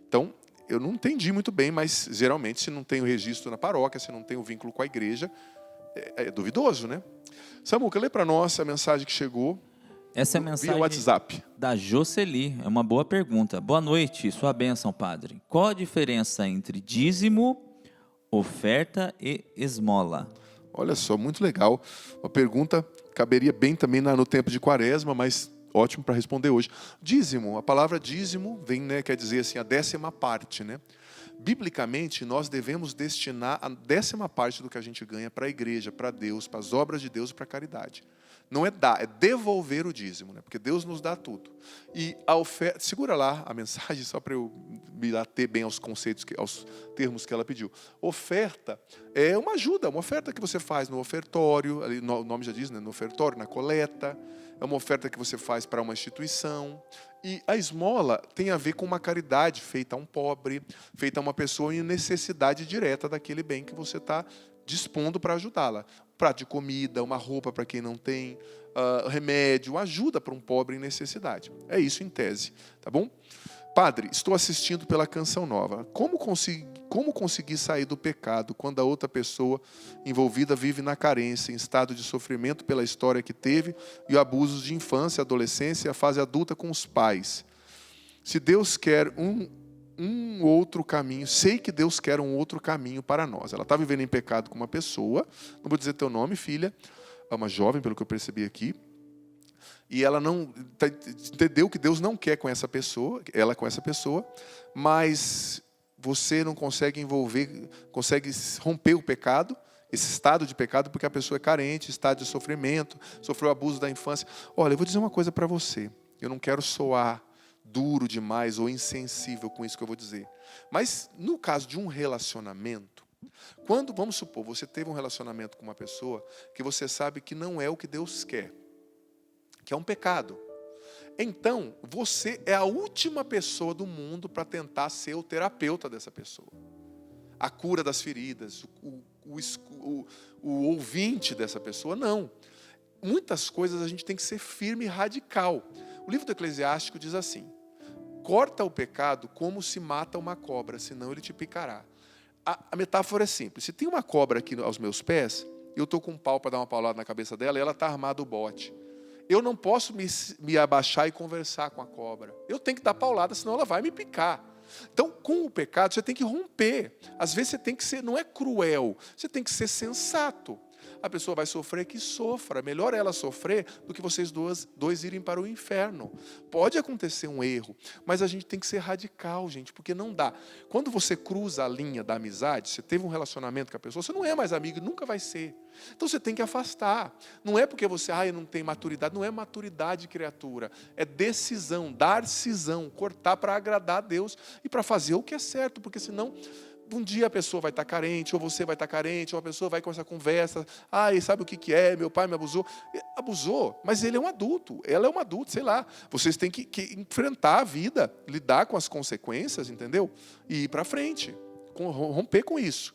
Então, eu não entendi muito bem, mas geralmente se não tem o registro na paróquia, se não tem o vínculo com a igreja, é duvidoso, né? Samuca, lê para nós a mensagem que chegou. Essa é a mensagem via WhatsApp. da Jocely. É uma boa pergunta. Boa noite, sua bênção, padre. Qual a diferença entre dízimo, oferta e esmola? Olha só, muito legal. Uma pergunta caberia bem também no tempo de Quaresma, mas ótimo para responder hoje. Dízimo, a palavra dízimo vem, né, quer dizer assim, a 10ª parte, né? Biblicamente, nós devemos destinar a 10ª parte do que a gente ganha para a igreja, para Deus, para as obras de Deus e para a caridade. Não é dar, é devolver o dízimo, né? Porque Deus nos dá tudo. E a oferta, segura lá a mensagem, só para eu me ater bem aos conceitos, aos termos que ela pediu. Oferta é uma ajuda, uma oferta que você faz no ofertório, ali, o nome já diz, né? No ofertório, na coleta. É uma oferta que você faz para uma instituição. E a esmola tem a ver com uma caridade feita a um pobre, feita a uma pessoa em necessidade direta daquele bem que você está dispondo para ajudá-la. Um prato de comida, uma roupa para quem não tem, remédio, ajuda para um pobre em necessidade. É isso em tese, tá bom? Padre, estou assistindo pela Canção Nova. Como conseguir sair do pecado quando a outra pessoa envolvida vive na carência, em estado de sofrimento pela história que teve e o abuso de infância, adolescência e a fase adulta com os pais? Se Deus quer um outro caminho, sei que Deus quer um outro caminho para nós. Ela está vivendo em pecado com uma pessoa, não vou dizer teu nome, filha, é uma jovem, pelo que eu percebi aqui, e ela não entendeu que Deus não quer com essa pessoa, ela com essa pessoa, mas você não consegue consegue romper o pecado, esse estado de pecado, porque a pessoa é carente, estado de sofrimento, sofreu abuso da infância. Olha, eu vou dizer uma coisa para você, eu não quero soar duro demais ou insensível com isso que eu vou dizer, mas no caso de um relacionamento, quando, vamos supor, você teve um relacionamento com uma pessoa que você sabe que não é o que Deus quer, que é um pecado. Então, você é a última pessoa do mundo para tentar ser o terapeuta dessa pessoa. A cura das feridas, o ouvinte dessa pessoa, não. Muitas coisas a gente tem que ser firme e radical. O livro do Eclesiástico diz assim: corta o pecado como se mata uma cobra, senão ele te picará. A metáfora é simples. Se tem uma cobra aqui aos meus pés, eu estou com um pau para dar uma paulada na cabeça dela e ela está armada o bote. Eu não posso me abaixar e conversar com a cobra. Eu tenho que dar paulada, senão ela vai me picar. Então, com o pecado, você tem que romper. Às vezes você tem que ser, não é cruel, você tem que ser sensato. A pessoa vai sofrer, que sofra. Melhor ela sofrer do que vocês dois irem para o inferno. Pode acontecer um erro, mas a gente tem que ser radical, gente, porque não dá. Quando você cruza a linha da amizade, você teve um relacionamento com a pessoa, você não é mais amigo, nunca vai ser. Então você tem que afastar. Não é porque você não tem maturidade, não é maturidade, criatura. É decisão, dar cisão, cortar para agradar a Deus e para fazer o que é certo, porque senão um dia a pessoa vai estar carente, ou você vai estar carente, ou a pessoa vai com essa conversa, sabe o que é, meu pai me abusou. Abusou, mas ele é um adulto, ela é uma adulta, sei lá. Vocês têm que enfrentar a vida, lidar com as consequências, entendeu? E ir para frente, romper com isso.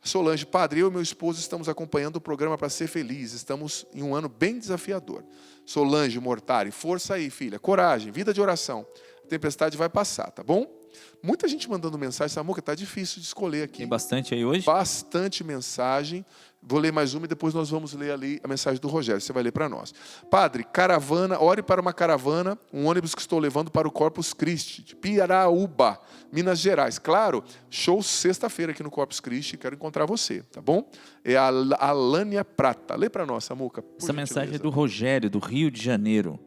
Solange, padre, eu e meu esposo estamos acompanhando o programa para ser feliz, estamos em um ano bem desafiador. Solange Mortari, força aí, filha, coragem, vida de oração. A tempestade vai passar, tá bom? Muita gente mandando mensagem, Samuca, tá difícil de escolher aqui. Tem bastante aí hoje? Bastante mensagem. Vou ler mais uma e depois nós vamos ler ali a mensagem do Rogério. Você vai ler para nós. Padre, caravana, ore para uma caravana, um ônibus que estou levando para o Corpus Christi, de Piraúba, Minas Gerais. Claro, show sexta-feira aqui no Corpus Christi, quero encontrar você, tá bom? É a Alânia Prata. Lê para nós, Samuca. Essa mensagem é do Rogério, do Rio de Janeiro.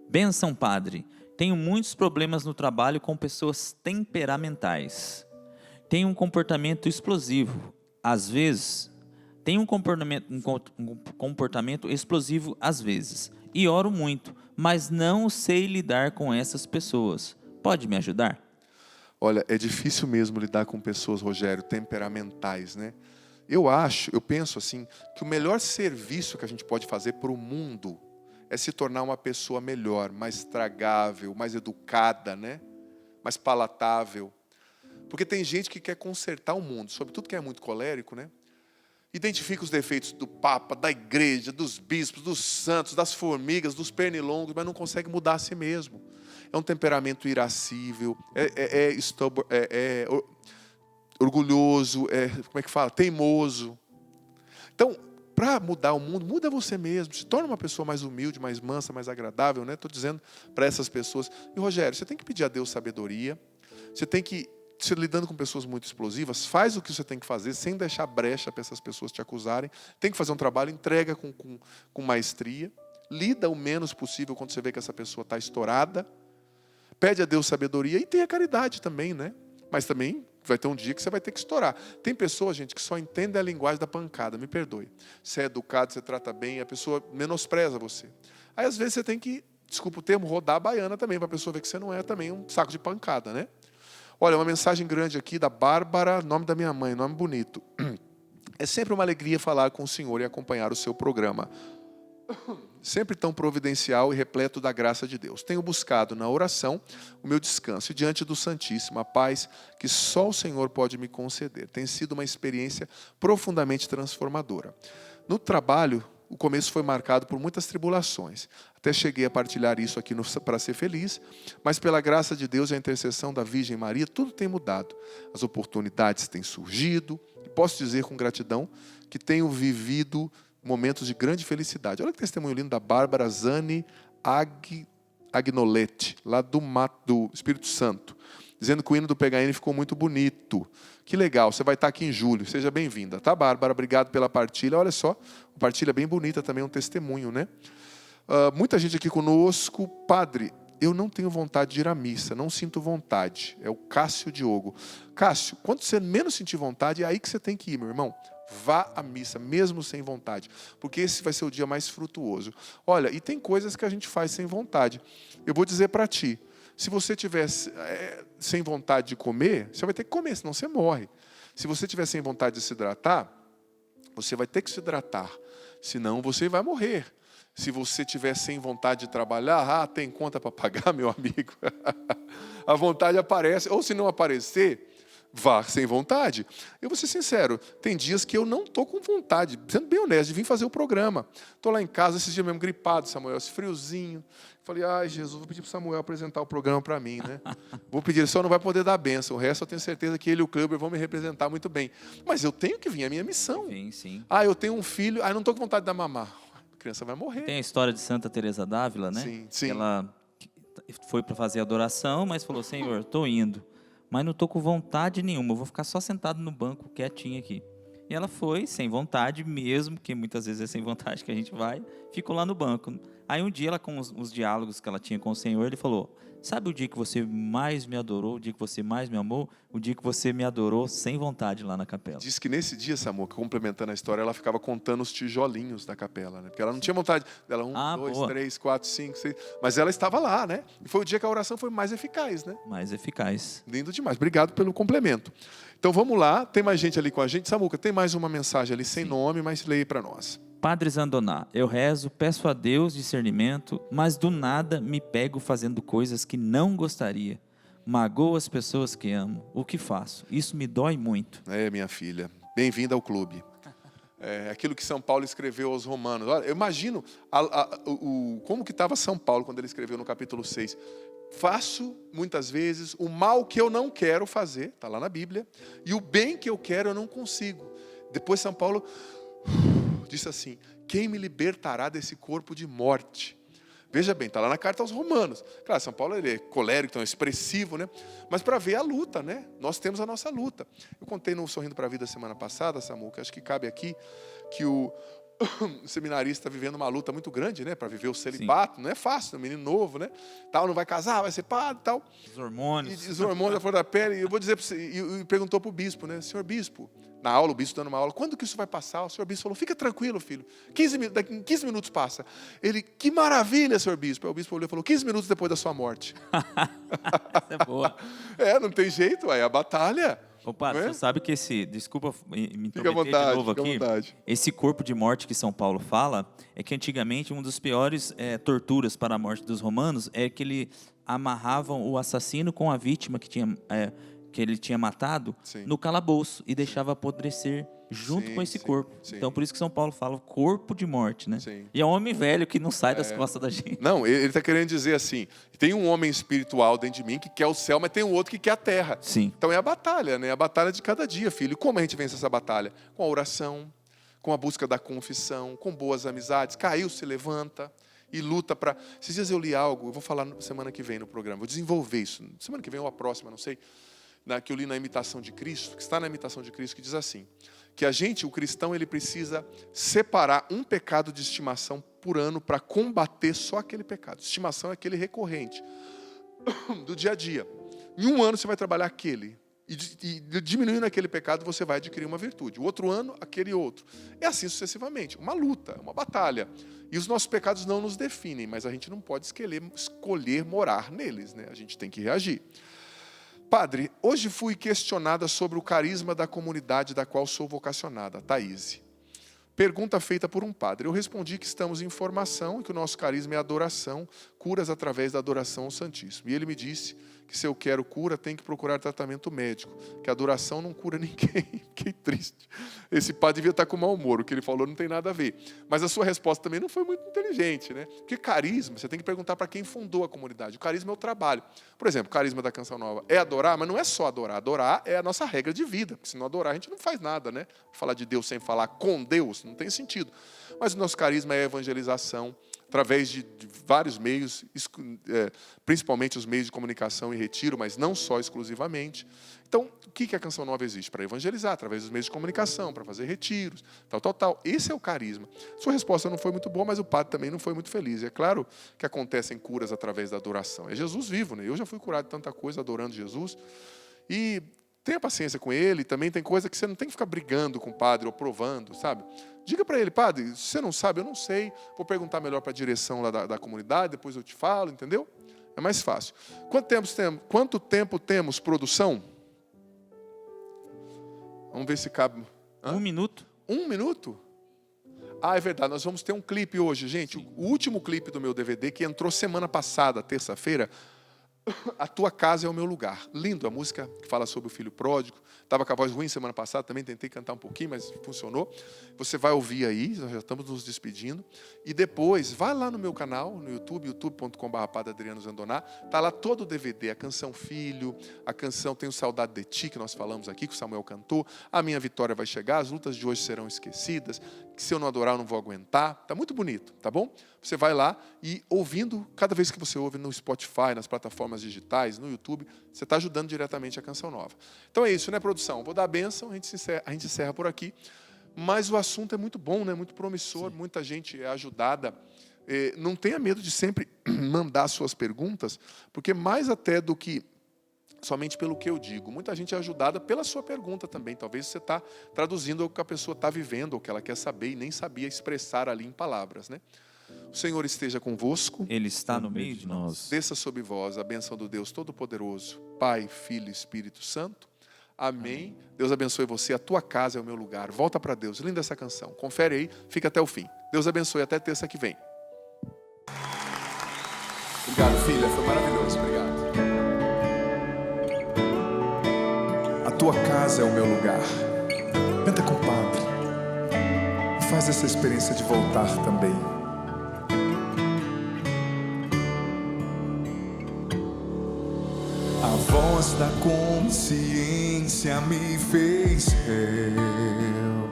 Benção, padre. Tenho muitos problemas no trabalho com pessoas temperamentais. Tenho um comportamento explosivo. Às vezes, tenho um comportamento explosivo às vezes. E oro muito, mas não sei lidar com essas pessoas. Pode me ajudar? Olha, é difícil mesmo lidar com pessoas, Rogério, temperamentais, né? Eu penso assim, que o melhor serviço que a gente pode fazer para o mundo é se tornar uma pessoa melhor, mais tragável, mais educada, né? Mais palatável. Porque tem gente que quer consertar o mundo, sobretudo quem é muito colérico, né? Identifica os defeitos do Papa, da igreja, dos bispos, dos santos, das formigas, dos pernilongos, mas não consegue mudar a si mesmo. É um temperamento irascível, orgulhoso, como é que fala? Teimoso. Então, para mudar o mundo, muda você mesmo. Se torna uma pessoa mais humilde, mais mansa, mais agradável, né? Estou dizendo para essas pessoas. E, Rogério, você tem que pedir a Deus sabedoria. Você tem que, se lidando com pessoas muito explosivas, faz o que você tem que fazer, sem deixar brecha para essas pessoas te acusarem. Tem que fazer um trabalho, entrega com maestria. Lida o menos possível quando você vê que essa pessoa está estourada. Pede a Deus sabedoria e tenha caridade também, né? Mas também vai ter um dia que você vai ter que estourar. Tem pessoas, gente, que só entendem a linguagem da pancada, me perdoe. Você é educado, você trata bem, a pessoa menospreza você. Aí, às vezes, você tem que, desculpa o termo, rodar a baiana também, para a pessoa ver que você não é também um saco de pancada, né? Olha, uma mensagem grande aqui da Bárbara, nome da minha mãe, nome bonito. É sempre uma alegria falar com o Senhor e acompanhar o seu programa. Sempre tão providencial e repleto da graça de Deus. Tenho buscado na oração o meu descanso e diante do Santíssimo a paz que só o Senhor pode me conceder. Tem sido uma experiência profundamente transformadora. No trabalho, o começo foi marcado por muitas tribulações. Até cheguei a partilhar isso aqui para ser feliz, mas pela graça de Deus e a intercessão da Virgem Maria, tudo tem mudado. As oportunidades têm surgido e posso dizer com gratidão que tenho vivido momentos de grande felicidade. Olha que testemunho lindo da Bárbara Zani Agnoletti, lá do Espírito Santo, dizendo que o hino do PHN ficou muito bonito. Que legal, você vai estar aqui em julho, seja bem-vinda. Tá, Bárbara? Obrigado pela partilha. Olha só, uma partilha bem bonita também, um testemunho, né? Muita gente aqui conosco. Padre, eu não tenho vontade de ir à missa, não sinto vontade. É o Cássio Diogo. Cássio, quando você menos sentir vontade, é aí que você tem que ir, meu irmão. Vá à missa, mesmo sem vontade, porque esse vai ser o dia mais frutuoso. Olha, e tem coisas que a gente faz sem vontade. Eu vou dizer para ti, se você tiver sem vontade de comer, você vai ter que comer, senão você morre. Se você tiver sem vontade de se hidratar, você vai ter que se hidratar, senão você vai morrer. Se você tiver sem vontade de trabalhar, tem conta para pagar, meu amigo. A vontade aparece, ou se não aparecer, vá sem vontade. Eu vou ser sincero, tem dias que eu não estou com vontade, sendo bem honesto, de vir fazer o programa. Estou lá em casa, esses dias mesmo gripado, Samuel, esse friozinho. Falei, ai Jesus, vou pedir para o Samuel apresentar o programa para mim, né? Vou pedir, ele só não vai poder dar bênção, o resto eu tenho certeza que ele e o Kleber vão me representar muito bem. Mas eu tenho que vir, é a minha missão. Sim. Eu tenho um filho, não estou com vontade de dar mamar. A criança vai morrer. Tem a história de Santa Teresa d'Ávila, né? Sim. Ela foi para fazer adoração, mas falou, Senhor, estou indo. Mas não estou com vontade nenhuma, eu vou ficar só sentado no banco, quietinho aqui. E ela foi, sem vontade mesmo, que muitas vezes é sem vontade que a gente vai, ficou lá no banco. Aí um dia, ela com os diálogos que ela tinha com o Senhor, ele falou, sabe o dia que você mais me adorou, o dia que você mais me amou? O dia que você me adorou sem vontade lá na capela. Diz que nesse dia, Samuel, complementando a história, ela ficava contando os tijolinhos da capela, né? Porque ela não tinha vontade dela, 1, 2, 3, 4, 5, 6, mas ela estava lá, né? E foi o dia que a oração foi mais eficaz, né? Mais eficaz. Lindo demais, obrigado pelo complemento. Então vamos lá, tem mais gente ali com a gente. Samuca, tem mais uma mensagem ali sem nome, mas leia para nós. Padre Zandoná, eu rezo, peço a Deus discernimento, mas do nada me pego fazendo coisas que não gostaria. Magoo as pessoas que amo. O que faço? Isso me dói muito. Minha filha, bem-vinda ao clube. Aquilo que São Paulo escreveu aos Romanos. Olha, eu imagino como que estava São Paulo quando ele escreveu no capítulo 6. Faço, muitas vezes, o mal que eu não quero fazer, está lá na Bíblia, e o bem que eu quero eu não consigo. Depois São Paulo disse assim, quem me libertará desse corpo de morte? Veja bem, está lá na carta aos Romanos. Claro, São Paulo ele é colérico, então é expressivo, né? Mas para ver a luta, né? Nós temos a nossa luta. Eu contei no Sorrindo para a Vida semana passada, Samuca, acho que cabe aqui, que um seminarista vivendo uma luta muito grande, né? Para viver o celibato. Sim. Não é fácil, um menino novo, né? Tal, não vai casar, vai ser padre e tal. Os hormônios. E os hormônios da flor da pele. E eu vou dizer para você, e perguntou para o bispo, né? Senhor bispo, na aula, o bispo dando uma aula, quando que isso vai passar? O senhor bispo falou, fica tranquilo, filho. Daqui 15 minutos passa. Ele, que maravilha, senhor bispo. Aí o bispo olhou e falou, 15 minutos depois da sua morte. Essa é boa. Não tem jeito, é a batalha. Ô, padre, você sabe que desculpa me intrometer de novo aqui, esse corpo de morte que São Paulo fala, é que antigamente uma das piores torturas para a morte dos romanos é que eles amarravam o assassino com a vítima que ele tinha matado, sim, no calabouço e deixava apodrecer junto, sim, com esse corpo. Sim. Então, por isso que São Paulo fala corpo de morte, né? Sim. E é um homem velho que não sai das costas da gente. Não, ele está querendo dizer assim, tem um homem espiritual dentro de mim que quer o céu, mas tem um outro que quer a terra. Sim. Então é a batalha, né? A batalha de cada dia, filho. E como a gente vence essa batalha? Com a oração, com a busca da confissão, com boas amizades. Caiu, se levanta e luta para... Esses dias eu li algo, eu vou falar semana que vem no programa, vou desenvolver isso. Semana que vem ou a próxima, não sei, que eu li na Imitação de Cristo, que está na Imitação de Cristo, que diz assim, que a gente, o cristão, ele precisa separar um pecado de estimação por ano para combater só aquele pecado. Estimação é aquele recorrente do dia a dia. Em um ano você vai trabalhar aquele. E diminuindo aquele pecado, você vai adquirir uma virtude. O outro ano, aquele outro. É assim sucessivamente. Uma luta, uma batalha. E os nossos pecados não nos definem, mas a gente não pode escolher morar neles, né? A gente tem que reagir. Padre, hoje fui questionada sobre o carisma da comunidade da qual sou vocacionada, Thaís. Pergunta feita por um padre. Eu respondi que estamos em formação e que o nosso carisma é adoração, curas através da adoração ao Santíssimo. E ele me disse que se eu quero cura, tem que procurar tratamento médico, que a adoração não cura ninguém. Fiquei triste. Esse padre devia estar com mau humor, o que ele falou não tem nada a ver. Mas a sua resposta também não foi muito inteligente, né? Porque carisma, você tem que perguntar para quem fundou a comunidade. O carisma é o trabalho. Por exemplo, o carisma da Canção Nova é adorar, mas não é só adorar. Adorar é a nossa regra de vida, porque se não adorar a gente não faz nada, né? Falar de Deus sem falar com Deus não tem sentido. Mas o nosso carisma é a evangelização, através de vários meios, principalmente os meios de comunicação e retiro, mas não só exclusivamente. Então, o que a Canção Nova existe? Para evangelizar, através dos meios de comunicação, para fazer retiros, tal. Esse é o carisma. Sua resposta não foi muito boa, mas o padre também não foi muito feliz. É claro que acontecem curas através da adoração. É Jesus vivo, né? Eu já fui curado de tanta coisa adorando Jesus. E tenha paciência com ele. Também tem coisa que você não tem que ficar brigando com o padre ou provando, sabe? Diga para ele, padre, se você não sabe, eu não sei. Vou perguntar melhor para a direção lá da comunidade, depois eu te falo, entendeu? É mais fácil. Quanto tempo temos produção? Vamos ver se cabe. 1 minuto. 1 minuto? Ah, é verdade, nós vamos ter um clipe hoje, gente. Sim. O último clipe do meu DVD, que entrou semana passada, terça-feira, A Tua Casa é o Meu Lugar. Lindo, a música que fala sobre o filho pródigo. Estava com a voz ruim semana passada, também tentei cantar um pouquinho, mas funcionou. Você vai ouvir aí, nós já estamos nos despedindo. E depois, vai lá no meu canal, no YouTube, youtube.com/Padre Adriano Zandoná. Está lá todo o DVD, a canção Filho, a canção Tenho Saudade de Ti, que nós falamos aqui, que o Samuel cantou. A Minha Vitória Vai Chegar, as lutas de hoje serão esquecidas, que se eu não adorar eu não vou aguentar. Está muito bonito, tá bom? Você vai lá e ouvindo, cada vez que você ouve no Spotify, nas plataformas digitais, no YouTube, você está ajudando diretamente a Canção Nova. Então é isso, né, produção? Vou dar a bênção, a gente encerra por aqui. Mas o assunto é muito bom, né? Muito promissor, sim, muita gente é ajudada. Não tenha medo de sempre mandar suas perguntas, porque mais até do que somente pelo que eu digo, muita gente é ajudada pela sua pergunta também. Talvez você está traduzindo o que a pessoa está vivendo, ou o que ela quer saber e nem sabia expressar ali em palavras, né? O Senhor esteja convosco. Ele está no meio de nós. Desça sobre vós a bênção do Deus Todo-Poderoso, Pai, Filho e Espírito Santo. Amém. Deus abençoe você. A tua casa é o meu lugar. Volta para Deus. Linda essa canção. Confere aí. Fica até o fim. Deus abençoe. Até terça que vem. Obrigado, filha. Foi maravilhoso. Obrigado. A tua casa é o meu lugar. Canta com o Padre. E faz essa experiência de voltar também. A voz da consciência me fez réu.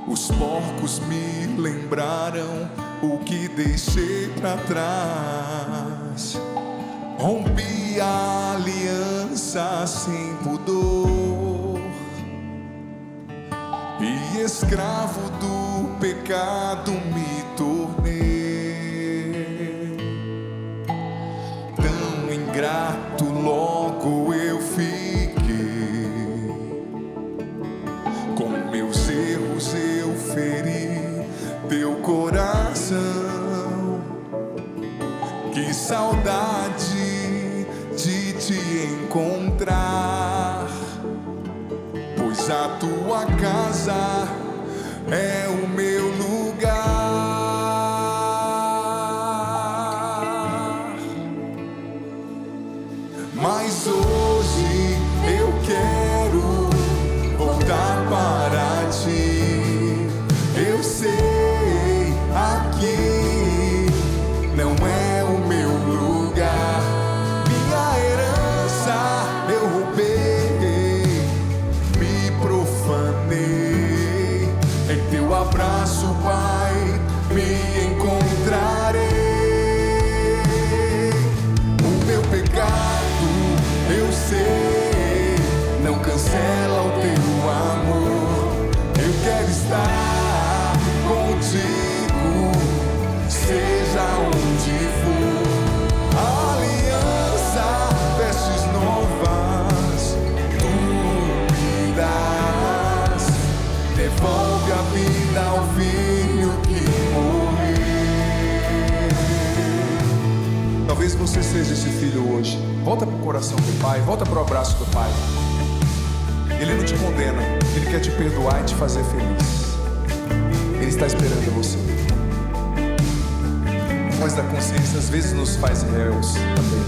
Os porcos me lembraram o que deixei pra trás. Rompi a aliança sem pudor e escravo do do pecado me tornei. Tão ingrato logo eu fiquei. Com meus erros eu feri teu coração. Que saudade de te encontrar, pois a tua casa é o meu lugar. Mas hoje eu quero voltar para ti. Eu sei, aqui não é o meu lugar. Minha herança eu roubei, me profanei. Em teu abraço, Pai, me encontrarei. O meu pecado eu sei, não cancela o teu amor. Eu quero estar contigo, seja onde for. Aliança, vestes novas, tu me dás. Devolve a vida ao filho que morreu. Talvez você seja esse filho hoje. Volta pro coração do Pai, volta pro abraço do Pai. Ele não te condena, Ele quer te perdoar e te fazer feliz. Ele está esperando você. A voz da consciência às vezes nos faz réus também.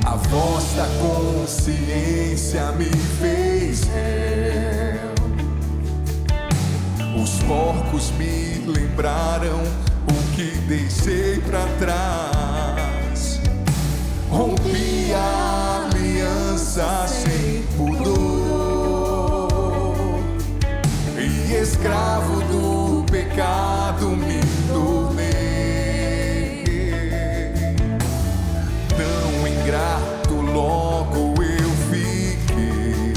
A voz da consciência me fez réu. Os porcos me lembraram o que deixei pra trás. Rompi a aliança sem pudor, e escravo do pecado me tornei. Tão ingrato logo eu fiquei.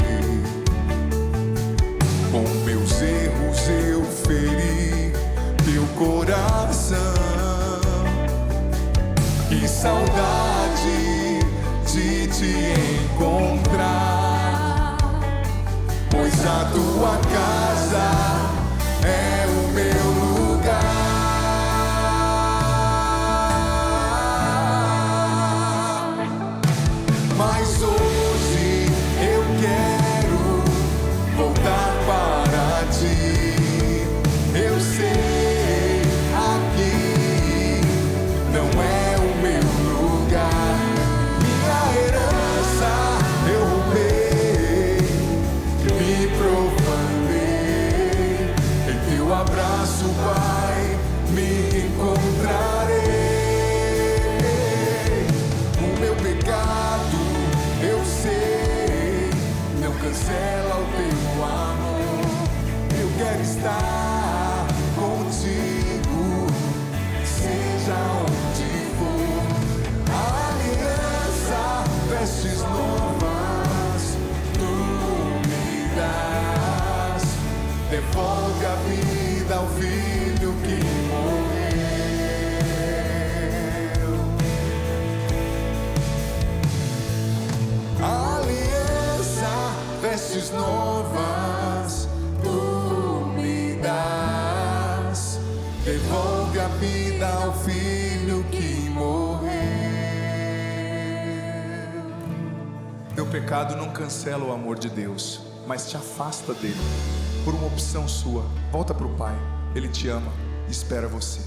Com meus erros eu feri teu coração. Que saudade de te encontrar, pois a tua casa é o meu lugar. Mas hoje eu quero voltar para ti. Eu sei, aqui não é o meu lugar. Minha herança eu roubei, me profanei. Em teu abraço, Pai, me encontrarei. O meu pecado eu sei, não cancela o teu amor. Eu quero estar contigo, seja onde for. Aliança, vestes novas, tu me dás. Devolve a vida ao filho que morreu. Aliança, vestes novas, tu me dás. Devolve a vida ao filho que morreu. Teu pecado não cancela o amor de Deus, mas te afasta dele. Por uma opção sua, volta pro Pai. Ele te ama e espera você.